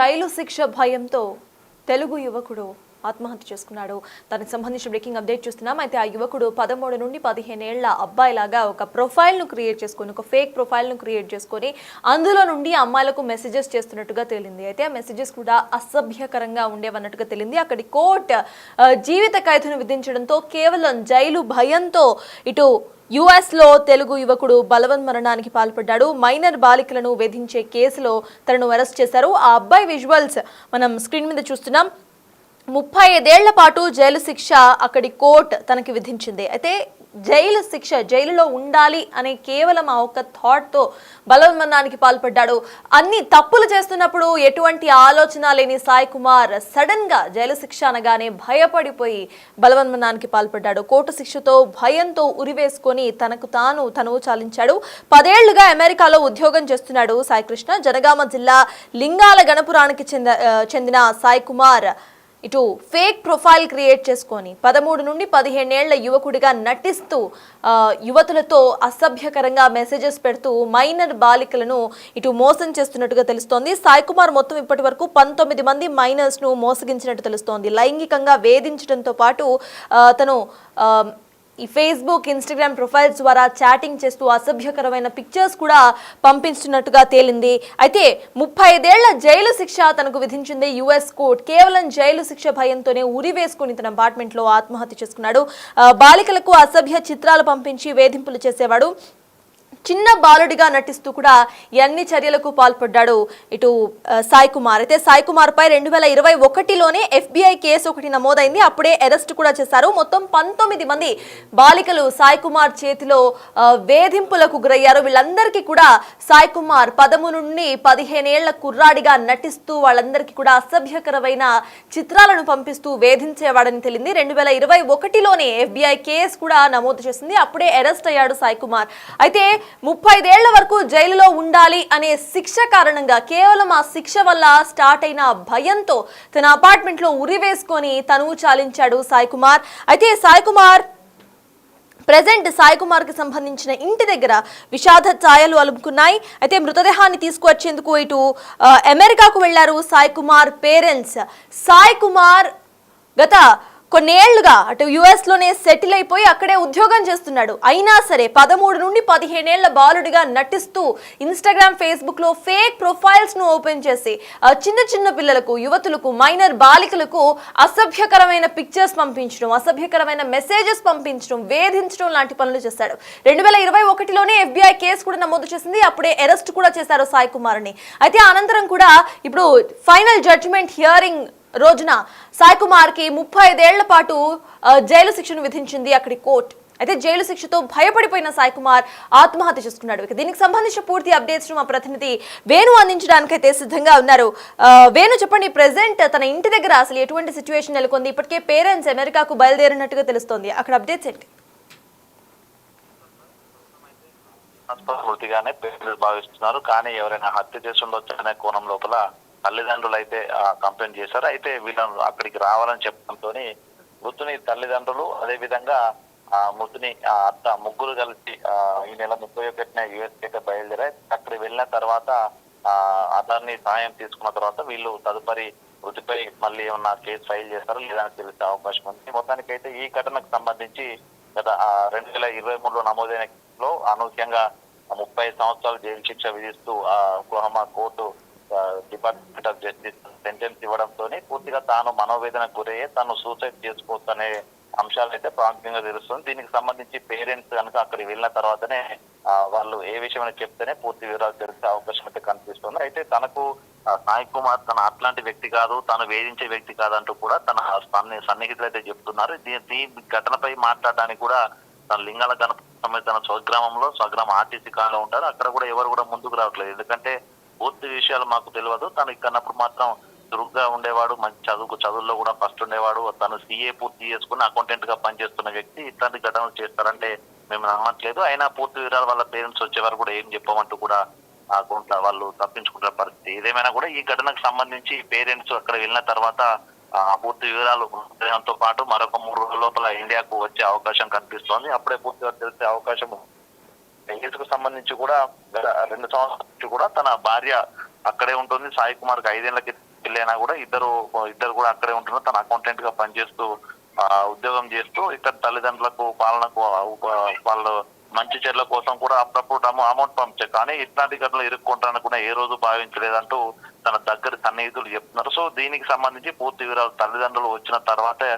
Jail శిక్ష భయంతో తెలుగు యువకుడు ఆత్మహత్య చేసుకున్నాడు. దానికి సంబంధించిన బ్రేకింగ్ అప్డేట్ చూస్తున్నాం. అయితే ఆ యువకుడు 13 నుండి 15 ఏళ్ల అబ్బాయిలాగా ఒక ప్రొఫైల్ను క్రియేట్ చేసుకొని, ఒక ఫేక్ ప్రొఫైల్ను క్రియేట్ చేసుకొని అందులో నుండి అమ్మాయిలకు మెసేజెస్ చేస్తున్నట్టుగా తేలింది. అయితే ఆ మెసేజెస్ కూడా అసభ్యకరంగా ఉండేవన్నట్టుగా తేలింది. అక్కడి కోర్టు జీవిత ఖైదును విధించడంతో కేవలం జైలు భయంతో ఇటు యుఎస్లో తెలుగు యువకుడు బలవన్మరణానికి పాల్పడ్డాడు. మైనర్ బాలికలను వేధించే కేసులో తనను అరెస్ట్ చేశారు. ఆ అబ్బాయి విజువల్స్ మనం స్క్రీన్ మీద చూస్తున్నాం. 35 ఏళ్ల పాటు జైలు శిక్ష అక్కడి కోర్టు తనకి విధించింది. అయితే జైలు శిక్ష, జైలులో ఉండాలి అనే కేవలం ఆ ఒక్క థాట్తో బలవన్మరణానికి పాల్పడ్డాడు. అన్ని తప్పులు చేస్తున్నప్పుడు ఎటువంటి ఆలోచన లేని సాయి కుమార్ సడన్ గా జైలు శిక్ష అనగానే భయపడిపోయి బలవన్మరణానికి పాల్పడ్డాడు. కోర్టు శిక్షతో భయంతో ఉరివేసుకొని తను చాలించాడు. 10 ఏళ్లుగా అమెరికాలో ఉద్యోగం చేస్తున్నాడు సాయికృష్ణ. జనగామ జిల్లా లింగాల గణపురానికి చెందిన సాయి కుమార్ ఇటు ఫేక్ ప్రొఫైల్ క్రియేట్ చేసుకొని 13 నుండి 15 ఏళ్ల యువకుడిగా నటిస్తూ యువతులతో అసభ్యకరంగా మెసేజెస్ పెడుతూ మైనర్ బాలికలను ఇటు మోసం చేస్తున్నట్టుగా తెలుస్తోంది. సాయి కుమార్ మొత్తం ఇప్పటి వరకు 19 మంది మైనర్స్ ను మోసగించినట్టు తెలుస్తోంది. లైంగికంగా వేధించడంతో పాటు తను ఈ ఫేస్బుక్, ఇన్స్టాగ్రామ్ ప్రొఫైల్స్ ద్వారా చాటింగ్ చేస్తూ అసభ్యకరమైన పిక్చర్స్ కూడా పంపిస్తున్నట్టుగా తేలింది. అయితే 35 ఏళ్ల జైలు శిక్ష తనకు విధించింది యుఎస్ కోర్టు. కేవలం జైలు శిక్ష భయంతోనే ఉరి వేసుకుని తన అపార్ట్మెంట్లో ఆత్మహత్య చేసుకున్నాడు. బాలికలకు అసభ్య చిత్రాలు పంపించి వేధింపులు చేసేవాడు. చిన్న బాలుడిగా నటిస్తూ కూడా అన్ని చర్యలకు పాల్పడ్డాడు ఇటు సాయి కుమార్. అయితే సాయి కుమార్ పై 2021లోనే FBI కేసు ఒకటి నమోదైంది. అప్పుడే అరెస్ట్ కూడా చేశారు. మొత్తం 19 మంది బాలికలు సాయి కుమార్ చేతిలో వేధింపులకు గురయ్యారు. వీళ్ళందరికీ కూడా సాయి కుమార్ 13 నుండి 15 ఏళ్ల కుర్రాడిగా నటిస్తూ వాళ్ళందరికీ కూడా అసభ్యకరమైన చిత్రాలను పంపిస్తూ వేధించేవాడని తెలిసింది. 2021లోనే FBI కేసు కూడా నమోదు చేసింది. అప్పుడే అరెస్ట్ అయ్యాడు సాయి కుమార్. అయితే 35 ఏళ్ల వరకు జైలులో ఉండాలి అనే శిక్ష కారణంగా, కేవలం ఆ శిక్ష వల్ల స్టార్ట్ అయిన భయంతో తన అపార్ట్మెంట్ లో ఉరి వేసుకొని తను చాలించాడు సాయి కుమార్. అయితే ప్రెజెంట్ సాయి కుమార్ కి సంబంధించిన ఇంటి దగ్గర విషాద ఛాయలు అలుముకున్నాయి. అయితే మృతదేహాన్ని తీసుకువచ్చేందుకు ఇటు అమెరికాకు వెళ్లారు సాయి కుమార్ పేరెంట్స్. సాయి కుమార్ గత కొన్నేళ్లుగా అటు యుఎస్ లోనే సెటిల్ అయిపోయి అక్కడే ఉద్యోగం చేస్తున్నాడు. అయినా సరే 13 నుండి 15 ఏళ్ల బాలుడిగా నటిస్తూ ఇన్స్టాగ్రామ్, ఫేస్బుక్ లో ఫేక్ ప్రొఫైల్స్ ను ఓపెన్ చేసి చిన్న పిల్లలకు, యువతులకు, మైనర్ బాలికలకు అసభ్యకరమైన పిక్చర్స్ పంపించడం, అసభ్యకరమైన మెసేజెస్ పంపించడం, వేధించడం లాంటి పనులు చేశాడు. 2021లోనే FBI కేసు కూడా నమోదు చేసింది. అప్పుడే అరెస్ట్ కూడా చేశారు సాయి కుమార్ ని. అయితే అనంతరం కూడా ఇప్పుడు ఫైనల్ జడ్జిమెంట్ హియరింగ్ రోజున సాయి కుమార్ కి 35 ఏళ్ల పాటు జైలు శిక్షను విధించింది అక్కడి కోర్టు. అయితే జైలు శిక్షతో భయపడిపోయిన సాయి కుమార్ ఆత్మహత్య చేసుకున్నాడు. దీనికి సంబంధించిన పూర్తి అప్డేట్స్ మా ప్రతినిధి వేణు అందించడానికైతే సిద్ధంగా ఉన్నారు. వేణు, చెప్పండి, ప్రెసెంట్ తన ఇంటి దగ్గర అసలు ఎటువంటి సిచ్యువేషన్ నెలకొంది? ఇప్పటికే పేరెంట్స్ అమెరికాకు బయలుదేరినట్టుగా తెలుస్తోంది. అక్కడ అప్డేట్స్ ఏంటి? పూర్తిగానే పేరెంట్స్ భావిస్తున్నారు. కానీ ఎవరైనా హత్య చేసి ఉండొచ్చు అనే కోణం లోపల తల్లిదండ్రులు అయితే కంప్లైంట్ చేశారు. అయితే వీళ్ళను అక్కడికి రావాలని చెప్పడంతో మృతుని తల్లిదండ్రులు, అదే విధంగా మృతుని అత్త, ముగ్గురు కలిసి ఈ నెల 31న యుఎస్ అయితే బయలుదేరాయి. అక్కడికి వెళ్ళిన తర్వాత అతన్ని సాయం తీసుకున్న తర్వాత వీళ్ళు తదుపరి మృతిపై మళ్ళీ ఏమన్నా కేసు ఫైల్ చేస్తారో లేదని తెలిసే అవకాశం ఉంది. మొత్తానికైతే ఈ ఘటనకు సంబంధించి గత 2023లో నమోదైన కేసులో అనూహ్యంగా 30 సంవత్సరాలు జైలు శిక్ష విధిస్తూ Oklahoma court department of justice sentence ఇవ్వడంతో పూర్తిగా తాను మనోవేదనకు గురయ్యే తాను సూసైడ్ చేసుకోవచ్చు అనే అంశాలు అయితే ప్రాముఖ్యంగా తెలుస్తుంది. దీనికి సంబంధించి పేరెంట్స్ కనుక అక్కడికి వెళ్ళిన తర్వాతనే వాళ్ళు ఏ విషయమైనా చెప్తేనే పూర్తి వివరాలు తెలిసే అవకాశం అయితే కనిపిస్తుంది. అయితే తనకు సాయి కుమార్ తన అట్లాంటి వ్యక్తి కాదు, తను వేధించే వ్యక్తి కాదంటూ కూడా తన సన్నిహితులు అయితే చెప్తున్నారు. ఈ ఘటనపై మాట్లాడడానికి కూడా తన లింగాల గణపతి తన స్వగ్రామ ఆర్టీసీ కాలంలో ఉంటారు. అక్కడ కూడా ఎవరు కూడా ముందుకు రావట్లేదు. ఎందుకంటే పూర్తి విషయాలు మాకు తెలియదు. తను ఇక్కడప్పుడు మాత్రం చురుగ్గా ఉండేవాడు, మంచి చదువుల్లో కూడా ఫస్ట్ ఉండేవాడు. తను CA పూర్తి చేసుకుని అకౌంటెంట్ గా పనిచేస్తున్న వ్యక్తి ఇట్లాంటి ఘటనలు చేస్తారంటే మేము నమ్మట్లేదు. అయినా పూర్తి వివరాలు వాళ్ళ పేరెంట్స్ వచ్చేవారు కూడా ఏం చెప్పమంటూ కూడా అకౌంట్లో వాళ్ళు తప్పించుకుంటున్న పరిస్థితి. ఏదేమైనా కూడా ఈ ఘటనకు సంబంధించి పేరెంట్స్ అక్కడ వెళ్ళిన తర్వాత పూర్తి వివరాలు తో పాటు మరొక 3 రోజుల లోపల ఇండియాకు వచ్చే అవకాశం కనిపిస్తోంది. అప్పుడే పూర్తిగా తెలిసే అవకాశం. కేసుకు సంబంధించి కూడా 2 సంవత్సరాల నుంచి కూడా తన భార్య అక్కడే ఉంటుంది. సాయి కుమార్ కి 5 ఏళ్ల పెళ్ళైనా కూడా ఇద్దరు కూడా అక్కడే ఉంటున్నారు. తన అకౌంటెంట్ గా పనిచేస్తూ ఉద్యోగం చేస్తూ ఇక్కడ తల్లిదండ్రులకు పాలనకు వాళ్ళ మంచి చెడ్ల కోసం కూడా అప్పుడప్పుడు అమౌంట్ పంపించారు. కానీ ఇట్లాంటి ఘటనలు ఇరుక్కుంటానని కూడా ఏ రోజు భావించలేదంటూ తన దగ్గర సన్నిహితులు చెప్తున్నారు. సో దీనికి సంబంధించి పూర్తి వివరాలు తల్లిదండ్రులు వచ్చిన తర్వాతే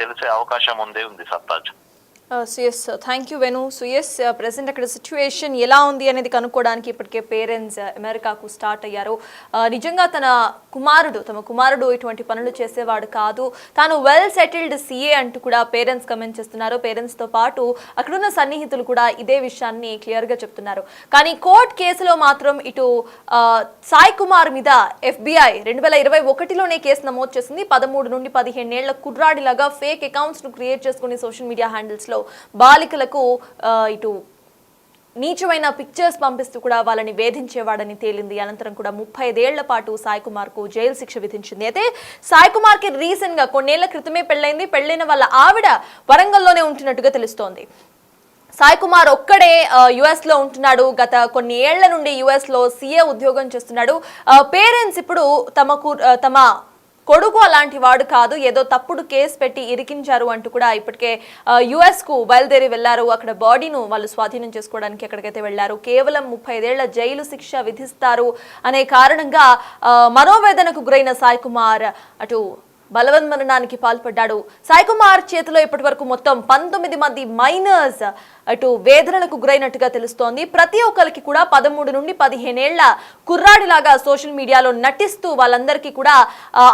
తెలిసే అవకాశం ఉంది సత్తాజ్. సుయస్, థ్యాంక్ యూ వేణు. సుయస్, ప్రెసెంట్ అక్కడ సిచ్యువేషన్ ఎలా ఉంది అనేది కనుక్కోవడానికి ఇప్పటికే పేరెంట్స్ అమెరికాకు స్టార్ట్ అయ్యారు. నిజంగా తమ కుమారుడు ఇటువంటి పనులు చేసేవాడు కాదు, తాను వెల్ సెటిల్డ్ సిఏ అంటూ కూడా పేరెంట్స్ కమెంట్ చేస్తున్నారు. పేరెంట్స్తో పాటు అక్కడున్న సన్నిహితులు కూడా ఇదే విషయాన్ని క్లియర్గా చెప్తున్నారు. కానీ కోర్ట్ కేసులో మాత్రం ఇటు సాయి కుమార్ మీద FBI 2021లోనే కేసు నమోదు చేసింది. 13 నుండి 15 ఏళ్ల కుర్రాడిలాగా ఫేక్ అకౌంట్స్ను క్రియేట్ చేసుకుని సోషల్ మీడియా హ్యాండిల్స్లో బాలికలకు ఇటు నీచమైన పిక్చర్స్ పంపిస్తూ కూడా వాళ్ళని వేధించేవాడని తేలింది. అనంతరం కూడా 35 ఏళ్ల పాటు సాయి కుమార్ కు జైలు శిక్ష విధించింది. అయితే సాయి కుమార్ కి రీసెంట్ గా కొన్నేళ్ల క్రితమే పెళ్లైంది. పెళ్లైన వాళ్ళ ఆవిడ వరంగల్లోనే ఉంటున్నట్టుగా తెలుస్తోంది. సాయి కుమార్ ఒక్కడే యుఎస్ లో ఉంటున్నాడు. గత కొన్ని ఏళ్ల నుండి యుఎస్ లో సిఏ ఉద్యోగం చేస్తున్నాడు. పేరెంట్స్ ఇప్పుడు తమ కొడుకు అలాంటి వాడు కాదు, ఏదో తప్పుడు కేసు పెట్టి ఇరికించారు అంటూ కూడా ఇప్పటికే యుఎస్ కు బయలుదేరి వెళ్లారు. అక్కడ బాడీను వాళ్ళు స్వాధీనం చేసుకోవడానికి ఎక్కడికైతే వెళ్లారు. కేవలం 35 ఏళ్ల జైలు శిక్ష విధిస్తారు అనే కారణంగా మనోవేదనకు గురైన సాయి కుమార్ అటు బలవన్మరణానికి పాల్పడ్డాడు. సాయి కుమార్ చేతిలో ఇప్పటి వరకు మొత్తం 19 మంది మైనర్స్ అటు వేదనలకు గురైనట్టుగా తెలుస్తోంది. ప్రతి ఒక్కరికి కూడా 13 నుండి 15 ఏళ్ల కుర్రాడిలాగా సోషల్ మీడియాలో నటిస్తూ వాళ్ళందరికీ కూడా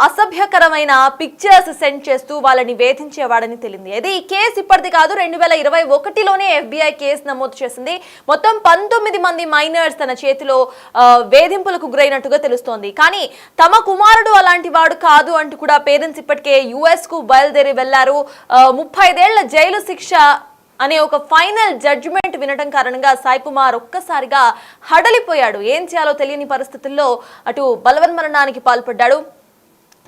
అసభ్యకరమైన పిక్చర్స్ సెండ్ చేస్తూ వాళ్ళని వేధించేవాడని తెలిసింది. అయితే ఈ కేసు ఇప్పటిది కాదు, 2021లోనే FBI కేసు నమోదు చేసింది. మొత్తం 19 మంది మైనర్స్ తన చేతిలో వేధింపులకు గురైనట్టుగా తెలుస్తోంది. కానీ తమ కుమారుడు అలాంటి వాడు కాదు అంటూ కూడా పేరెంట్స్ ఇప్పటికే US కు బయలుదేరి వెళ్లారు. 35 ఏళ్ల జైలు శిక్ష అనే ఒక ఫైనల్ జడ్జిమెంట్ వినడం కారణంగా సాయి కుమార్ ఒక్కసారిగా హడలిపోయాడు. ఏం చేయాలో తెలియని పరిస్థితుల్లో అటు బలవన్మరణానికి పాల్పడ్డాడు.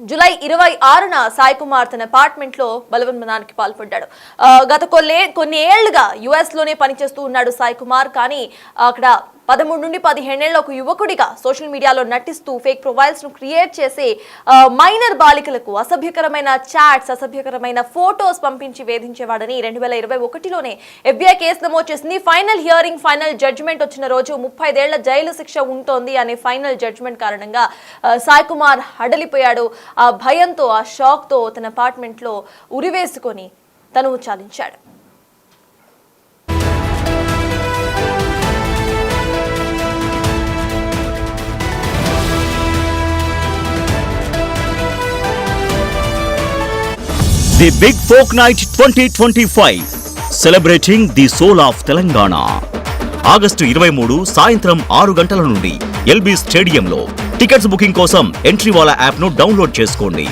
జూలై 26న సాయి కుమార్ తన అపార్ట్మెంట్ లో బలవన్మరణానికి పాల్పడ్డాడు. గత కొన్ని ఏళ్లుగా యుఎస్ లోనే పనిచేస్తూ ఉన్నాడు సాయి కుమార్. కానీ అక్కడ 13 నుండి 15 ఏళ్ల ఒక యువకుడిగా సోషల్ మీడియాలో నటిస్తూ ఫేక్ ప్రొఫైల్స్ ను క్రియేట్ చేసి మైనర్ బాలికలకు అసభ్యకరమైన చాట్స్, అసభ్యకరమైన ఫోటోస్ పంపించి వేధించేవాడని 2021లోనే FBI కేసు నమోదు చేసింది. ఫైనల్ హియరింగ్, ఫైనల్ జడ్జిమెంట్ వచ్చిన రోజు 35 ఏళ్ల జైలు శిక్ష ఉంటుంది అనే ఫైనల్ జడ్జిమెంట్ కారణంగా సాయి కుమార్ హడలిపోయాడు. ఆ భయంతో, ఆ షాక్ తో తన అపార్ట్మెంట్ లో ఉరివేసుకొని తను చాలించాడు. The Big Folk Night 2025 celebrating the soul of Telangana. August 23 సాయంత్రం 6 గంటల నుండి LB స్టేడియంలో. టికెట్స్ బుకింగ్ కోసం ఎంట్రీ వాలా యాప్ను డౌన్లోడ్ చేసుకోండి.